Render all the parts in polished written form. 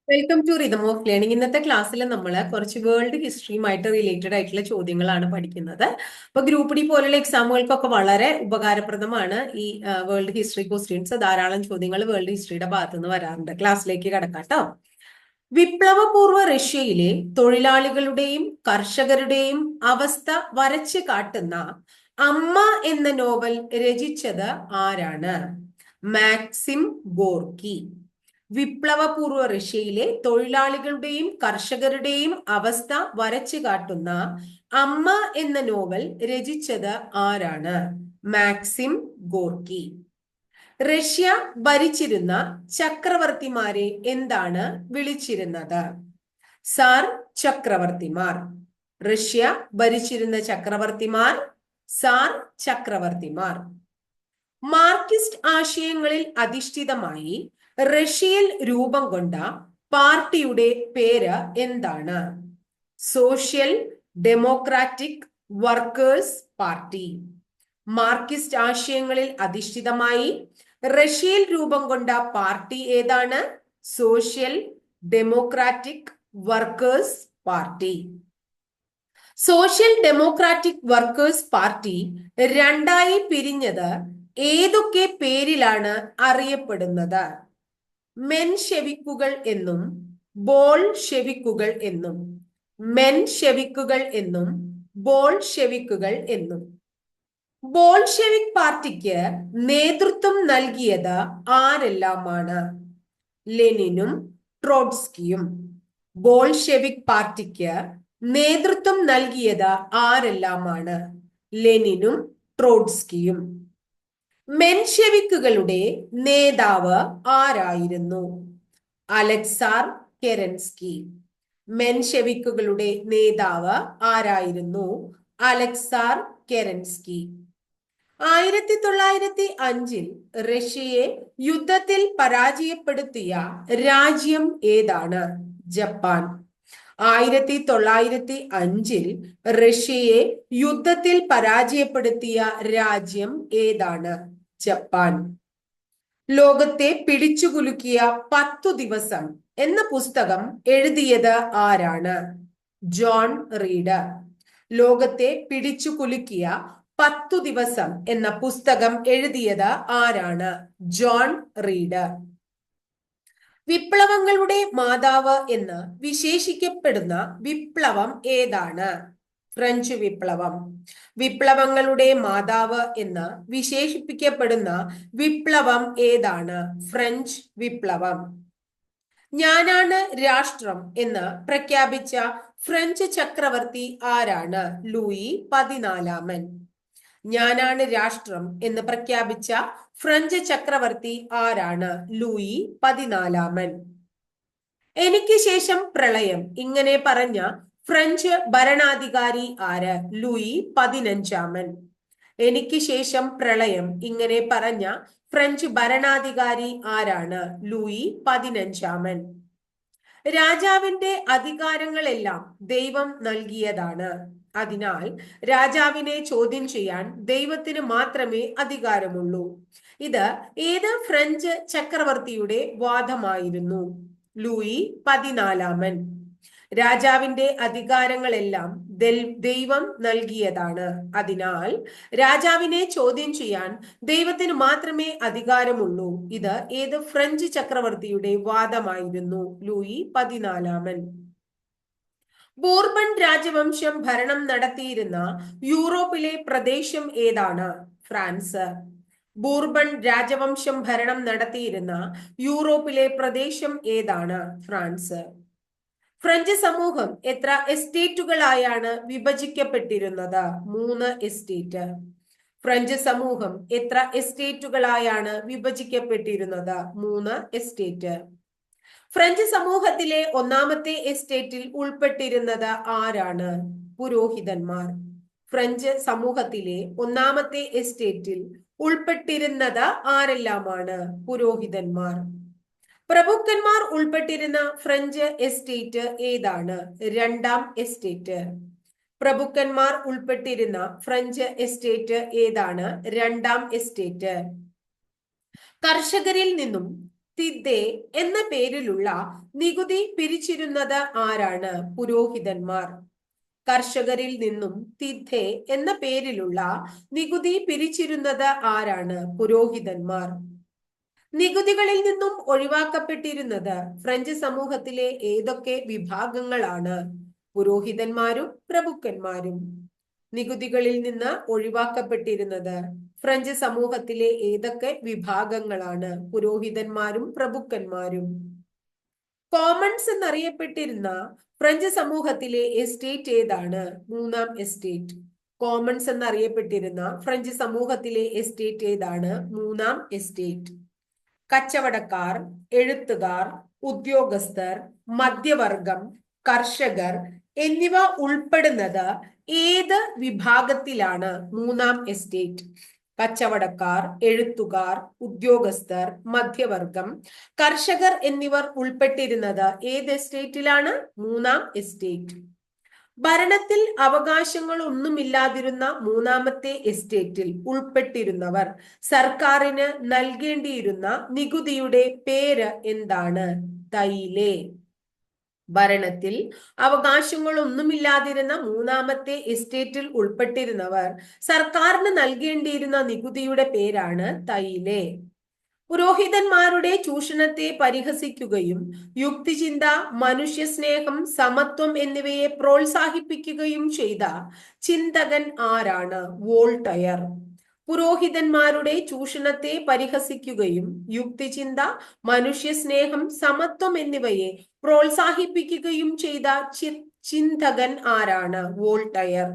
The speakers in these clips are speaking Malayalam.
Welcome to rhythm of learning. ഇന്നത്തെ ക്ലാസ്സിൽ നമ്മൾ കുറച്ച് വേൾഡ് ഹിസ്റ്ററിയുമായിട്ട് റിലേറ്റഡ് ആയിട്ടുള്ള ചോദ്യങ്ങളാണ് പഠിക്കുന്നത്. അപ്പൊ ഗ്രൂപ്പ് ഡി പോലുള്ള എക്സാമുകൾക്കൊക്കെ വളരെ ഉപകാരപ്രദമാണ് ഈ വേൾഡ് ഹിസ്റ്ററി ക്വസ്റ്റ്യൻസ്. ധാരാളം ചോദ്യങ്ങൾ വേൾഡ് ഹിസ്റ്ററിയുടെ ഭാഗത്തു നിന്ന് വരാറുണ്ട്. ക്ലാസ്സിലേക്ക് കടക്കാട്ടോ. വിപ്ലവപൂർവ്വ റഷ്യയിലെ തൊഴിലാളികളുടെയും കർഷകരുടെയും അവസ്ഥ വരച്ചു കാട്ടുന്ന അമ്മ എന്ന നോവൽ രചിച്ചത് ആരാണ്? Maxim Gorky. വിപ്ലവപൂർവ്വ റഷ്യയിലെ തൊഴിലാളികളുടെയും കർഷകരുടെയും അവസ്ഥ വരച്ചു കാട്ടുന്ന അമ്മ എന്ന നോവൽ രചിച്ചത് ആരാണ്? Maxim Gorky. റഷ്യ ഭരിച്ചിരുന്ന ചക്രവർത്തിമാരെ എന്താണ് വിളിച്ചിരുന്നത്? സാർ ചക്രവർത്തിമാർ. റഷ്യ ഭരിച്ചിരുന്ന ചക്രവർത്തിമാർ സാർ ചക്രവർത്തിമാർ. മാർക്സിസ്റ്റ് ആശയങ്ങളിൽ അധിഷ്ഠിതമായി റഷ്യയിൽ രൂപം കൊണ്ട പാർട്ടിയുടെ പേര് എന്താണ്? Social democratic workers party. Marxist ആശയങ്ങളിൽ അധിഷ്ഠിതമായി റഷ്യയിൽ രൂപം കൊണ്ട പാർട്ടി ഏതാണ്? Social democratic workers party. Social democratic workers party രണ്ടായി പിരിഞ്ഞത് ഏതൊക്കെ പേരിലാണ് അറിയപ്പെടുന്നത്? മെൻഷെവിക്കുകൾ എന്നും ബോൾഷെവിക്കുകൾ എന്നും. മെൻഷെവിക്കുകൾ എന്നും ബോൾഷെവിക്കുകൾ എന്നും. ബോൾഷെവിക് പാർട്ടിക്ക് നേതൃത്വം നൽകിയത് ആരെല്ലാമാണ്? ലെനിനും ട്രോട്സ്കിയും. ബോൾഷെവിക് പാർട്ടിക്ക് നേതൃത്വം നൽകിയത് ആരെല്ലാമാണ്? ലെനിനും ട്രോട്സ്കിയും. മെൻഷെവിക്കുകളുടെ നേതാവ് ആരായിരുന്നു? അലക്സാർ കെരൻസ്കി. മെൻഷെവിക്കുകളുടെ നേതാവ് ആരായിരുന്നു? അലക്സാർ കെരൻസ്കി. 1905 റഷ്യയെ യുദ്ധത്തിൽ പരാജയപ്പെടുത്തിയ രാജ്യം ഏതാണ്? ജപ്പാൻ. 1905 റഷ്യയെ യുദ്ധത്തിൽ പരാജയപ്പെടുത്തിയ രാജ്യം ഏതാണ്? ജപ്പാൻ. ലോകത്തെ പിടിച്ചുകുലുക്കിയ 10 ദിവസം എന്ന പുസ്തകം എഴുതിയത് ആരാണ്? John read. ലോകത്തെ പിടിച്ചുകുലുക്കിയ 10 ദിവസം എന്ന പുസ്തകം എഴുതിയത് ആരാണ്? John read. വിപ്ലവങ്ങളുടെ മാതാവ് എന്ന് വിശേഷിക്കപ്പെടുന്ന വിപ്ലവം ഏതാണ്? ഫ്രഞ്ച് വിപ്ലവം. വിപ്ലവങ്ങളുടെ മാതാവ് എന്ന് വിശേഷിപ്പിക്കപ്പെടുന്ന വിപ്ലവം ഏതാണ്? ഫ്രഞ്ച് വിപ്ലവം. ഞാനാണ് രാഷ്ട്രം എന്ന് പ്രഖ്യാപിച്ച ഫ്രഞ്ച് ചക്രവർത്തി ആരാണ്? ലൂയി 14. ഞാനാണ് രാഷ്ട്രം എന്ന് പ്രഖ്യാപിച്ച ഫ്രഞ്ച് ചക്രവർത്തി ആരാണ്? ലൂയി 14. എനിക്ക് ശേഷം പ്രളയം ഇങ്ങനെ പറഞ്ഞ ഫ്രഞ്ച് ഭരണാധികാരി ആര്? ലൂയി 15. എനിക്ക് ശേഷം പ്രളയം ഇങ്ങനെ പറഞ്ഞ ഫ്രഞ്ച് ഭരണാധികാരി ആരാണ്? ലൂയി 15. രാജാവിന്റെ അധികാരങ്ങളെല്ലാം ദൈവം നൽകിയതാണ്. അതിനാൽ രാജാവിനെ ചോദ്യം ചെയ്യാൻ ദൈവത്തിന് മാത്രമേ അധികാരമുള്ളൂ. ഇത് ഏത് ഫ്രഞ്ച് ചക്രവർത്തിയുടെ വാദമായിരുന്നു? ലൂയി 14. രാജാവിന്റെ അധികാരങ്ങളെല്ലാം ദൈവം നൽകിയതാണ്. അതിനാൽ രാജാവിനെ ചോദ്യം ചെയ്യാൻ ദൈവത്തിന് മാത്രമേ അധികാരമുള്ളൂ. ഇത് ഏത് ഫ്രഞ്ച് ചക്രവർത്തിയുടെ വാദമായിരുന്നു? ലൂയി 14. ബോർബൺ രാജവംശം ഭരണം നടത്തിയിരുന്ന യൂറോപ്പിലെ പ്രദേശം ഏതാണ്? ഫ്രാൻസ്. ബോർബൺ രാജവംശം ഭരണം നടത്തിയിരുന്ന യൂറോപ്പിലെ പ്രദേശം ഏതാണ്? ഫ്രാൻസ്. ഫ്രഞ്ച് സമൂഹം എത്ര എസ്റ്റേറ്റുകളായാണ് വിഭജിക്കപ്പെട്ടിരുന്നത്? 3 എസ്റ്റേറ്റ്. ഫ്രഞ്ച് സമൂഹം എത്ര എസ്റ്റേറ്റുകളായാണ് വിഭജിക്കപ്പെട്ടിരുന്നത്? 3 എസ്റ്റേറ്റ്. ഫ്രഞ്ച് സമൂഹത്തിലെ ഒന്നാമത്തെ എസ്റ്റേറ്റിൽ ഉൾപ്പെട്ടിരുന്നത് ആരാണ്? പുരോഹിതന്മാർ. ഫ്രഞ്ച് സമൂഹത്തിലെ ഒന്നാമത്തെ എസ്റ്റേറ്റിൽ ഉൾപ്പെട്ടിരുന്നത് ആരെല്ലാമാണ്? പുരോഹിതന്മാർ. പ്രഭുക്കന്മാർ ഉൾപ്പെട്ടിരുന്ന ഫ്രഞ്ച് എസ്റ്റേറ്റ് ഏതാണ്? 2-ാം എസ്റ്റേറ്റ്. പ്രഭുക്കന്മാർ ഉൾപ്പെട്ടിരുന്ന ഫ്രഞ്ച് എസ്റ്റേറ്റ് ഏതാണ്? 2-ാം എസ്റ്റേറ്റ്. കർഷകരിൽ നിന്നും തിദ്ദേ എന്ന പേരിലുള്ള നികുതി പിരിച്ചിരുന്നത് ആരാണ്? പുരോഹിതന്മാർ. കർഷകരിൽ നിന്നും തിദ്ദേ എന്ന പേരിലുള്ള നികുതി പിരിച്ചിരുന്നത് ആരാണ്? പുരോഹിതന്മാർ. നികുതികളിൽ നിന്നും ഒഴിവാക്കപ്പെട്ടിരുന്നത് ഫ്രഞ്ച് സമൂഹത്തിലെ ഏതൊക്കെ വിഭാഗങ്ങളാണ്? പുരോഹിതന്മാരും പ്രഭുക്കന്മാരും. നികുതികളിൽ നിന്ന് ഒഴിവാക്കപ്പെട്ടിരുന്നത് ഫ്രഞ്ച് സമൂഹത്തിലെ ഏതൊക്കെ വിഭാഗങ്ങളാണ്? പുരോഹിതന്മാരും പ്രഭുക്കന്മാരും. കോമൺസ് എന്നറിയപ്പെട്ടിരുന്ന ഫ്രഞ്ച് സമൂഹത്തിലെ എസ്റ്റേറ്റ് ഏതാണ്? മൂന്നാം എസ്റ്റേറ്റ്. കോമൺസ് എന്നറിയപ്പെട്ടിരുന്ന ഫ്രഞ്ച് സമൂഹത്തിലെ എസ്റ്റേറ്റ് ഏതാണ്? മൂന്നാം എസ്റ്റേറ്റ്. കച്ചവടക്കാർ, എഴുത്തുകാർ, ഉദ്യോഗസ്ഥർ, മധ്യവർഗം, കർഷകർ എന്നിവ ഉൾപ്പെടുന്നത് ഏത് വിഭാഗത്തിലാണ്? മൂന്നാം എസ്റ്റേറ്റ്. കച്ചവടക്കാർ, എഴുത്തുകാർ, ഉദ്യോഗസ്ഥർ, മധ്യവർഗം, കർഷകർ എന്നിവർ ഉൾപ്പെട്ടിരുന്നത് ഏത് എസ്റ്റേറ്റിലാണ്? മൂന്നാം എസ്റ്റേറ്റ്. ഭരണത്തിൽ അവകാശങ്ങൾ ഒന്നുമില്ലാതിരുന്ന മൂന്നാമത്തെ എസ്റ്റേറ്റിൽ ഉൾപ്പെട്ടിരുന്നവർ സർക്കാരിന് നൽകേണ്ടിയിരുന്ന നികുതിയുടെ പേര് എന്താണ്? തൈലേ. ഭരണത്തിൽ അവകാശങ്ങൾ ഒന്നുമില്ലാതിരുന്ന മൂന്നാമത്തെ എസ്റ്റേറ്റിൽ ഉൾപ്പെട്ടിരുന്നവർ സർക്കാരിന് നൽകേണ്ടിയിരുന്ന നികുതിയുടെ പേരാണ് തൈലേ. പുരോഹിതന്മാരുടെ ചൂഷണത്തെ പരിഹസിക്കുകയും യുക്തിചിന്ത, മനുഷ്യസ്നേഹം, സമത്വം എന്നിവയെ പ്രോത്സാഹിപ്പിക്കുകയും ചെയ്ത ചിന്തകൻ ആരാണ്? വോൾട്ടയർ. പുരോഹിതന്മാരുടെ ചൂഷണത്തെ പരിഹസിക്കുകയും യുക്തിചിന്ത, മനുഷ്യസ്നേഹം, സമത്വം എന്നിവയെ പ്രോത്സാഹിപ്പിക്കുകയും ചെയ്ത ചിന്തകൻ ആരാണ്? വോൾട്ടയർ.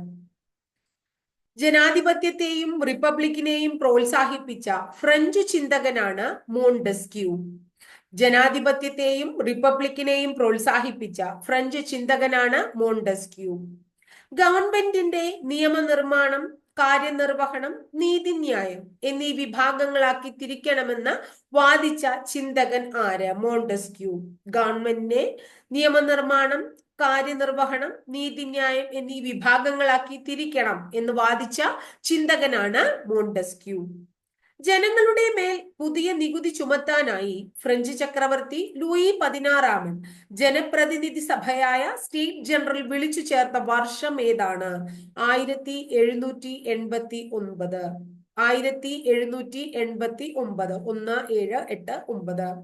ജനാധിപത്യത്തെയും റിപ്പബ്ലിക്കിനെയും പ്രോത്സാഹിപ്പിച്ച ഫ്രഞ്ച് ചിന്തകനാണ് മോണ്ടസ്ക്യൂ. ജനാധിപത്യത്തെയും റിപ്പബ്ലിക്കിനെയും പ്രോത്സാഹിപ്പിച്ച ഫ്രഞ്ച് ചിന്തകനാണ് മോണ്ടസ്ക്യൂ. ഗവൺമെന്റിന്റെ നിയമനിർമ്മാണം, കാര്യനിർവഹണം, നീതിന്യായം എന്നീ വിഭാഗങ്ങളാക്കി തിരിക്കണമെന്ന് വാദിച്ച ചിന്തകൻ ആര്? മോണ്ടസ്ക്യൂ. ഗവൺമെന്റിനെ നിയമനിർമ്മാണം, കാര്യനിർവഹണം, നീതിന്യായം എന്നീ വിഭാഗങ്ങളാക്കി തിരിക്കണം എന്ന് വാദിച്ച ചിന്തകനാണ് മോണ്ടസ്ക്യൂ. ജനങ്ങളുടെ മേൽ പുതിയ നികുതി ചുമത്താനായി ഫ്രഞ്ച് ചക്രവർത്തി ലൂയി 16 ജനപ്രതിനിധി സഭയായ സ്റ്റേറ്റ് ജനറൽ വിളിച്ചു ചേർത്ത വർഷം ഏതാണ്? 1789. 1789. 1789.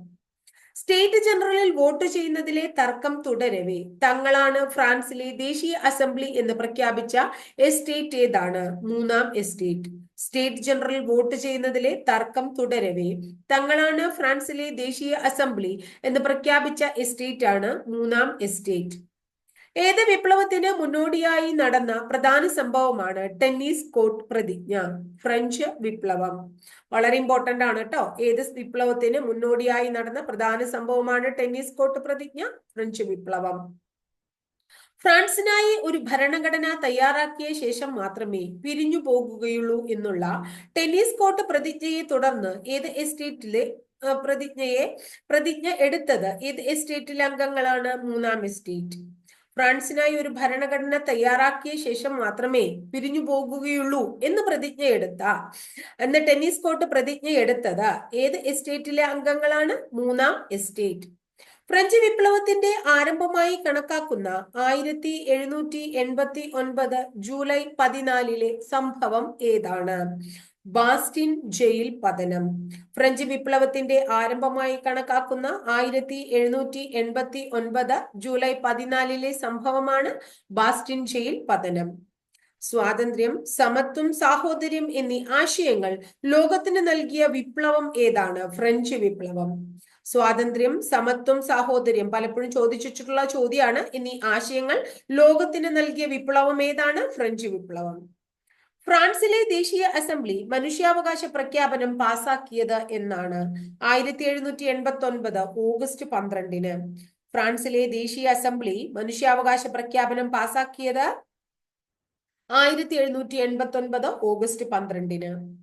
സ്റ്റേറ്റ് ജനറലിൽ വോട്ട് ചെയ്യുന്നതിലെ തർക്കം തുടരവേ തങ്ങളാണ് ഫ്രാൻസിലെ ദേശീയ അസംബ്ലി എന്ന് പ്രഖ്യാപിച്ച എസ്റ്റേറ്റ് ഏതാണ്? മൂന്നാം എസ്റ്റേറ്റ്. സ്റ്റേറ്റ് ജനറൽ വോട്ട് ചെയ്യുന്നതിലെ തർക്കം തുടരവേ തങ്ങളാണ് ഫ്രാൻസിലെ ദേശീയ അസംബ്ലി എന്ന് പ്രഖ്യാപിച്ച എസ്റ്റേറ്റ് ആണ് മൂന്നാം എസ്റ്റേറ്റ്. ഏത് വിപ്ലവത്തിന് മുന്നോടിയായി നടന്ന പ്രധാന സംഭവമാണ് ടെന്നീസ് കോർട്ട് പ്രതിജ്ഞ? ഫ്രഞ്ച് വിപ്ലവം. വളരെ ഇമ്പോർട്ടന്റ് ആണ് കേട്ടോ. ഏത് വിപ്ലവത്തിന് മുന്നോടിയായി നടന്ന പ്രധാന സംഭവമാണ് ടെന്നീസ് കോർട്ട് പ്രതിജ്ഞ? ഫ്രഞ്ച് വിപ്ലവം. ഫ്രാൻസിനായി ഒരു ഭരണഘടന തയ്യാറാക്കിയ ശേഷം മാത്രമേ പിരിഞ്ഞു പോകുകയുള്ളൂ എന്നുള്ള ടെന്നീസ് കോർട്ട് പ്രതിജ്ഞയെ തുടർന്ന് ഏത് എസ്റ്റേറ്റിലെ പ്രതിജ്ഞ എടുത്തത് ഏത് എസ്റ്റേറ്റിലെ അംഗങ്ങളാണ്? മൂന്നാം എസ്റ്റേറ്റ്. ഫ്രാൻസിനായി ഒരു ഭരണഘടന തയ്യാറാക്കിയ ശേഷം മാത്രമേ പിരിഞ്ഞു പോകുകയുള്ളൂ എന്ന് എന്ന ടെന്നീസ് കോർട്ട് പ്രതിജ്ഞ എടുത്തത് ഏത് എസ്റ്റേറ്റിലെ അംഗങ്ങളാണ്? മൂന്നാം എസ്റ്റേറ്റ്. ഫ്രഞ്ച് വിപ്ലവത്തിന്റെ ആരംഭമായി കണക്കാക്കുന്ന 1789 ജൂലൈ 14 സംഭവം ഏതാണ്? ബാസ്റ്റിൻ ജയിൽ പതനം. ഫ്രഞ്ച് വിപ്ലവത്തിന്റെ ആരംഭമായി കണക്കാക്കുന്ന 1789 ജൂലൈ 14 സംഭവമാണ് ബാസ്റ്റിൻ ജയിൽ പതനം. സ്വാതന്ത്ര്യം, സമത്വം, സാഹോദര്യം എന്നീ ആശയങ്ങൾ ലോകത്തിന് നൽകിയ വിപ്ലവം ഏതാണ്? ഫ്രഞ്ച് വിപ്ലവം. സ്വാതന്ത്ര്യം, സമത്വം, സാഹോദര്യം പലപ്പോഴും ചോദിച്ചിട്ടുള്ള ചോദ്യമാണ്. എന്നീ ആശയങ്ങൾ ലോകത്തിന് നൽകിയ വിപ്ലവം ഏതാണ്? ഫ്രഞ്ച് വിപ്ലവം. ഫ്രാൻസിലെ ദേശീയ അസംബ്ലി മനുഷ്യാവകാശ പ്രഖ്യാപനം പാസാക്കിയത് എന്നാണ്? 1789 ഓഗസ്റ്റ് 12. ഫ്രാൻസിലെ ദേശീയ അസംബ്ലി മനുഷ്യാവകാശ പ്രഖ്യാപനം പാസാക്കിയത് 1789 ഓഗസ്റ്റ് 12.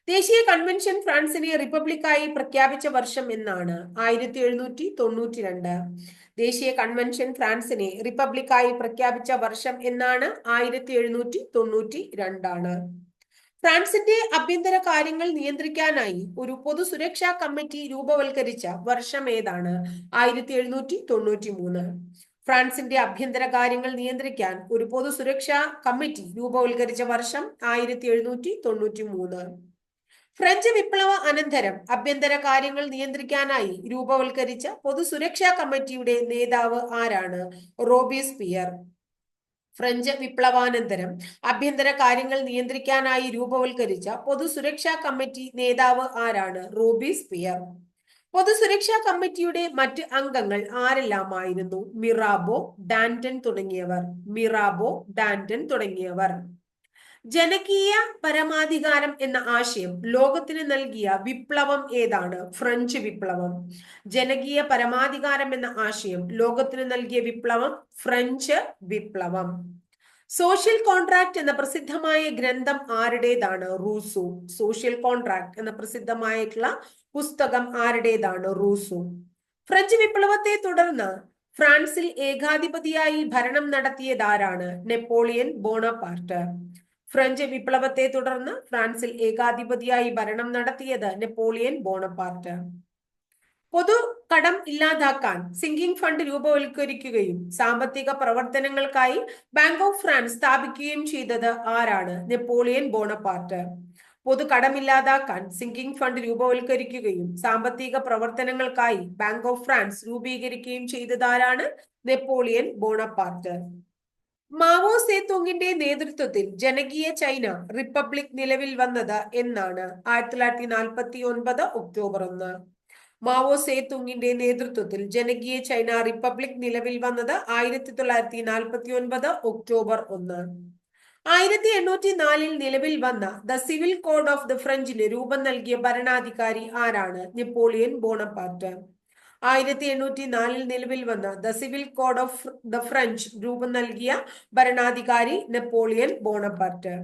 ദേശീയ കൺവെൻഷൻ ഫ്രാൻസിനെ റിപ്പബ്ലിക്കായി പ്രഖ്യാപിച്ച വർഷം എന്നാണ്? 1792. ദേശീയ കൺവെൻഷൻ ഫ്രാൻസിനെ റിപ്പബ്ലിക്കായി പ്രഖ്യാപിച്ച വർഷം എന്നാണ്? 1792 ആണ്. ഫ്രാൻസിന്റെ ആഭ്യന്തര കാര്യങ്ങൾ നിയന്ത്രിക്കാനായി ഒരു പൊതു സുരക്ഷാ കമ്മിറ്റി രൂപവൽക്കരിച്ച വർഷം ഏതാണ്? 1793. ഫ്രാൻസിന്റെ ആഭ്യന്തര കാര്യങ്ങൾ നിയന്ത്രിക്കാൻ ഒരു പൊതു സുരക്ഷാ കമ്മിറ്റി രൂപവൽക്കരിച്ച വർഷം 1793. ഫ്രഞ്ച് വിപ്ലവ അനന്തരം ആഭ്യന്തര കാര്യങ്ങൾ നിയന്ത്രിക്കാനായി രൂപവൽക്കരിച്ച പൊതു സുരക്ഷാ കമ്മിറ്റിയുടെ നേതാവ് ആരാണ്? റോബീസ്പിയർ. ഫ്രഞ്ച് വിപ്ലവാനന്തരം ആഭ്യന്തര കാര്യങ്ങൾ നിയന്ത്രിക്കാനായി രൂപവൽക്കരിച്ച പൊതു സുരക്ഷാ കമ്മിറ്റി നേതാവ് ആരാണ്? റോബീസ്പിയർ. പൊതു സുരക്ഷാ കമ്മിറ്റിയുടെ മറ്റ് അംഗങ്ങൾ ആരെല്ലാമായിരുന്നു? മിറാബോ, ഡാന്റൺ തുടങ്ങിയവർ. മിറാബോ, ഡാന്റൺ തുടങ്ങിയവർ. ജനകീയ പരമാധികാരം എന്ന ആശയം ലോകത്തിന് നൽകിയ വിപ്ലവം ഏതാണ്? ഫ്രഞ്ച് വിപ്ലവം. ജനകീയ പരമാധികാരം എന്ന ആശയം ലോകത്തിന് നൽകിയ വിപ്ലവം ഫ്രഞ്ച് വിപ്ലവം. സോഷ്യൽ കോൺട്രാക്ട് എന്ന പ്രസിദ്ധമായ ഗ്രന്ഥം ആരുടേതാണ്? റൂസോ. സോഷ്യൽ കോൺട്രാക്ട് എന്ന പ്രസിദ്ധമായിട്ടുള്ള പുസ്തകം ആരുടേതാണ്? റൂസോ. ഫ്രഞ്ച് വിപ്ലവത്തെ തുടർന്ന് ഫ്രാൻസിൽ ഏകാധിപതിയായി ഭരണം നടത്തിയതാരാണ്? Napoleon Bonaparte. ഫ്രഞ്ച് വിപ്ലവത്തെ തുടർന്ന് ഫ്രാൻസിൽ ഏകാധിപതിയായി ഭരണം നടത്തിയത് നെപ്പോളിയൻ ബോണപാർട്ട്. പൊതു കടം ഇല്ലാതാക്കാൻ സിങ്കിങ് ഫണ്ട് രൂപവൽക്കരിക്കുകയും സാമ്പത്തിക പ്രവർത്തനങ്ങൾക്കായി ബാങ്ക് ഓഫ് ഫ്രാൻസ് സ്ഥാപിക്കുകയും ചെയ്തത് ആരാണ്? Napoleon Bonaparte. പൊതു കടമില്ലാതാക്കാൻ സിങ്കിങ് ഫണ്ട് രൂപവൽക്കരിക്കുകയും സാമ്പത്തിക പ്രവർത്തനങ്ങൾക്കായി ബാങ്ക് ഓഫ് ഫ്രാൻസ് രൂപീകരിക്കുകയും ചെയ്തതാരാണ്? Napoleon Bonaparte. മാവോ സേതുങ്ങിന്റെ നേതൃത്വത്തിൽ ജനകീയ ചൈന റിപ്പബ്ലിക് നിലവിൽ വന്നത് എന്നാണ്? 1949 ഒക്ടോബർ 1. മാവോ സേതുങ്ങിന്റെ നേതൃത്വത്തിൽ ജനകീയ ചൈന റിപ്പബ്ലിക് നിലവിൽ വന്നത് 1949 ഒക്ടോബർ 1. 1804 നിലവിൽ വന്ന the civil code of the ഫ്രഞ്ചിന് രൂപം നൽകിയ ഭരണാധികാരി ആരാണ്? Napoleon Bonaparte. 1804 നിലവിൽ വന്ന the civil code of the French രൂപം നൽകിയ ഭരണാധികാരി നെപ്പോളിയൻ ബോണപാർട്ട്.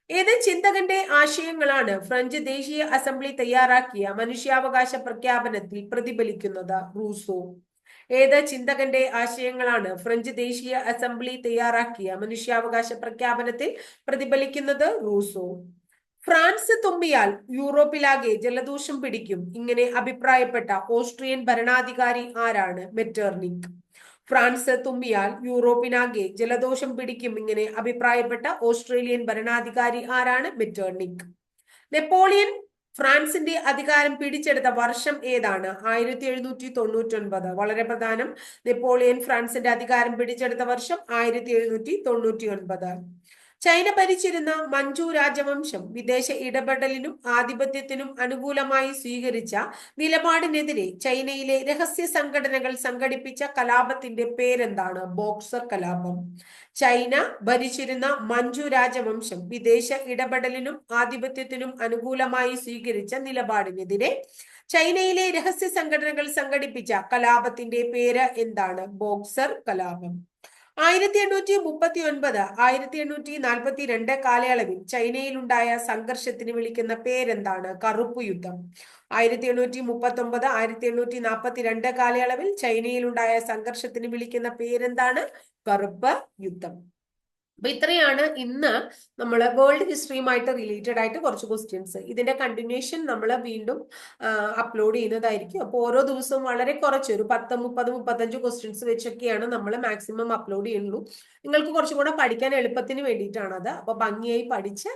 ഏത് ചിന്തകന്റെ ആശയങ്ങളാണ് ഫ്രഞ്ച് ദേശീയ അസംബ്ലി തയ്യാറാക്കിയ മനുഷ്യാവകാശ പ്രഖ്യാപനത്തിൽ പ്രതിഫലിക്കുന്നത്? റൂസോ. ഏത് ചിന്തകന്റെ ആശയങ്ങളാണ് ഫ്രഞ്ച് ദേശീയ അസംബ്ലി തയ്യാറാക്കിയ മനുഷ്യാവകാശ പ്രഖ്യാപനത്തിൽ പ്രതിഫലിക്കുന്നത്? റൂസോ. ഫ്രാൻസ് തുമ്പിയാൽ യൂറോപ്പിലാകെ ജലദോഷം പിടിക്കും, ഇങ്ങനെ അഭിപ്രായപ്പെട്ട ഓസ്ട്രിയൻ ഭരണാധികാരി ആരാണ്? മെറ്റർനിക്. ഫ്രാൻസ് തുമ്പിയാൽ യൂറോപ്പിനാകെ ജലദോഷം പിടിക്കും, ഇങ്ങനെ അഭിപ്രായപ്പെട്ട ഓസ്ട്രേലിയൻ ഭരണാധികാരി ആരാണ്? മെറ്റർനിക്. നെപ്പോളിയൻ ഫ്രാൻസിന്റെ അധികാരം പിടിച്ചെടുത്ത വർഷം ഏതാണ്? 1799. വളരെ പ്രധാനം. നെപ്പോളിയൻ ഫ്രാൻസിന്റെ അധികാരം പിടിച്ചെടുത്ത വർഷം 1799. ചൈന ഭരിച്ചിരുന്ന മഞ്ചു രാജവംശം വിദേശ ഇടപെടലിനും ആധിപത്യത്തിനും അനുകൂലമായി സ്വീകരിച്ച നിലപാടിനെതിരെ ചൈനയിലെ രഹസ്യ സംഘടനകൾ സംഘടിപ്പിച്ച കലാപത്തിന്റെ പേരെന്താണ്? ബോക്സർ കലാപം. ചൈന ഭരിച്ചിരുന്ന മഞ്ചു രാജവംശം വിദേശ ഇടപെടലിനും ആധിപത്യത്തിനും അനുകൂലമായി സ്വീകരിച്ച നിലപാടിനെതിരെ ചൈനയിലെ രഹസ്യ സംഘടനകൾ സംഘടിപ്പിച്ച കലാപത്തിന്റെ പേര് എന്താണ്? ബോക്സർ കലാപം. 1839 1842 കാലയളവിൽ ചൈനയിലുണ്ടായ സംഘർഷത്തിന് വിളിക്കുന്ന പേരെന്താണ്? കറുപ്പ് യുദ്ധം. 1839 1842 കാലയളവിൽ ചൈനയിലുണ്ടായ സംഘർഷത്തിന് വിളിക്കുന്ന പേരെന്താണ്? കറുപ്പ് യുദ്ധം. അപ്പൊ ഇത്രയാണ് ഇന്ന് നമ്മൾ വേൾഡ് ഹിസ്റ്ററിയുമായിട്ട് റിലേറ്റഡ് ആയിട്ട് കുറച്ച് ക്വസ്റ്റ്യൻസ്. ഇതിന്റെ കണ്ടിന്യൂഷൻ നമ്മൾ വീണ്ടും അപ്ലോഡ് ചെയ്യുന്നതായിരിക്കും. അപ്പോൾ ഓരോ ദിവസവും വളരെ കുറച്ച് ഒരു 10, 30, 35 ക്വസ്റ്റ്യൻസ് വെച്ചൊക്കെയാണ് നമ്മൾ മാക്സിമം അപ്ലോഡ് ചെയ്യുള്ളൂ. നിങ്ങൾക്ക് കുറച്ചും കൂടെ പഠിക്കാൻ എളുപ്പത്തിന് വേണ്ടിയിട്ടാണ് അത്. അപ്പൊ ഭംഗിയായി പഠിച്ച്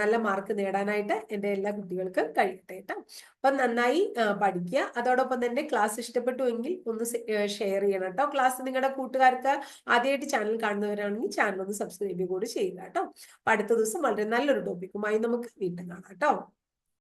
നല്ല മാർക്ക് നേടാനായിട്ട് എൻ്റെ എല്ലാ കുട്ടികൾക്കും കഴിയട്ടെ കേട്ടോ. അപ്പൊ നന്നായി പഠിക്കുക. അതോടൊപ്പം തന്നെ ക്ലാസ് ഇഷ്ടപ്പെട്ടുവെങ്കിൽ ഒന്ന് ഷെയർ ചെയ്യണം കേട്ടോ. ക്ലാസ് നിങ്ങളുടെ കൂട്ടുകാർക്ക് ആദ്യമായിട്ട് ചാനൽ കാണുന്നവരാണെങ്കിൽ ചാനൽ ഒന്ന് സബ്സ്ക്രൈബ് കൂടി ചെയ്യുക കേട്ടോ. അപ്പൊ അടുത്ത ദിവസം വളരെ നല്ലൊരു ടോപ്പിക്കുമായി നമുക്ക് വീണ്ടും കാണാം കേട്ടോ.